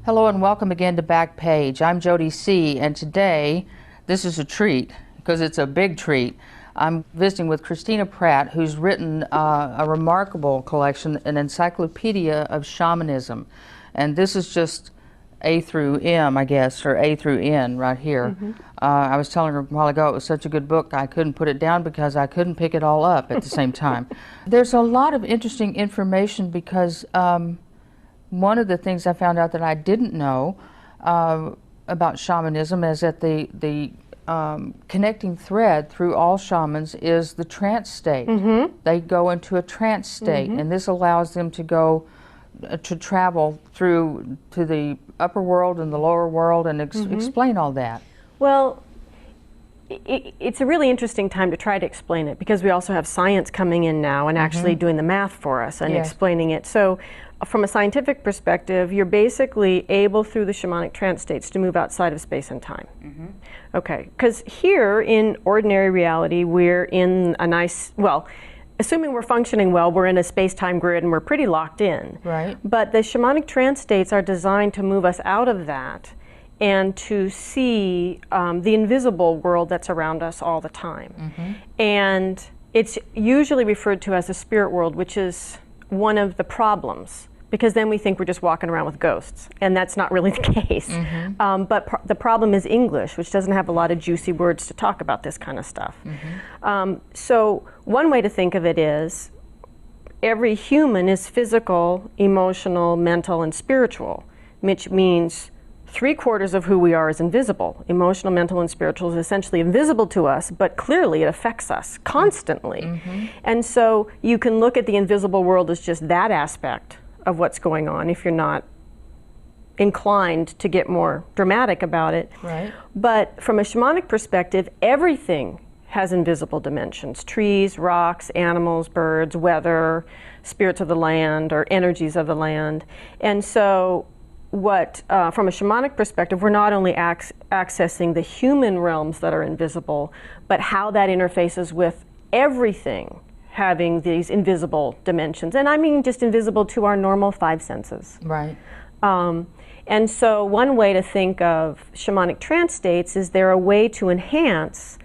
Hello and welcome again to Backpage. I'm Jody C. and today, this is a treat because it's a big treat. I'm visiting with Christina Pratt, who's written a remarkable collection, an encyclopedia of shamanism. And this is just A through M, I guess, or A through N right here. I was telling her a while ago it was such a good book I couldn't put it down because I couldn't pick it all up at the same time. There's a lot of interesting information because one of the things I found out that I didn't know about shamanism is that the connecting thread through all shamans is the trance state. They go into a trance state, and this allows them to go to travel through to the upper world and the lower world and explain all that. Well, it's a really interesting time to try to explain it because we also have science coming in now and actually doing the math for us and explaining it. So from a scientific perspective, you're basically able through the shamanic trance states to move outside of space and time. Okay, because here in ordinary reality, we're in a nice, well, assuming we're functioning well, we're in a space-time grid and we're pretty locked in. Right. But the shamanic trance states are designed to move us out of that and to see the invisible world that's around us all the time. And it's usually referred to as the spirit world, which is one of the problems, because then we think we're just walking around with ghosts, and that's not really the case. But the problem is English, which doesn't have a lot of juicy words to talk about this kind of stuff. So one way to think of it is every human is physical, emotional, mental, and spiritual, which means 3/4 of who we are is invisible. Emotional, mental, and spiritual is essentially invisible to us, but clearly it affects us constantly. And so you can look at the invisible world as just that aspect of what's going on if you're not inclined to get more dramatic about it. But from a shamanic perspective, everything has invisible dimensions: trees, rocks, animals, birds, weather, spirits of the land, or energies of the land. And so what, from a shamanic perspective, we're not only accessing the human realms that are invisible, but how that interfaces with everything having these invisible dimensions. And I mean just invisible to our normal 5 senses. Right. And so one way to think of shamanic trance states is they're a way to enhance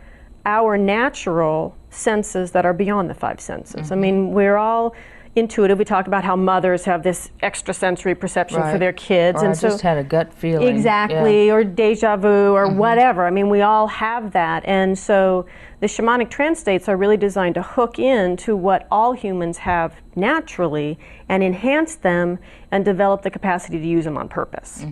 our natural senses that are beyond the 5 senses. I mean, we're all intuitive. We talk about how mothers have this extrasensory perception for their kids. Or and I just had a gut feeling. Exactly, or deja vu, or whatever. I mean, we all have that. And so the shamanic trance states are really designed to hook into what all humans have naturally and enhance them and develop the capacity to use them on purpose.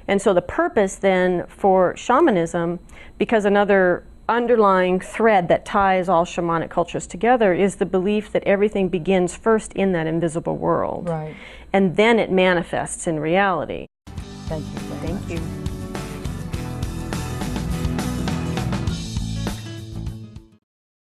And so the purpose then for shamanism, because another underlying thread that ties all shamanic cultures together is the belief that everything begins first in that invisible world. Right. And then it manifests in reality. Thank you very much. Thank you.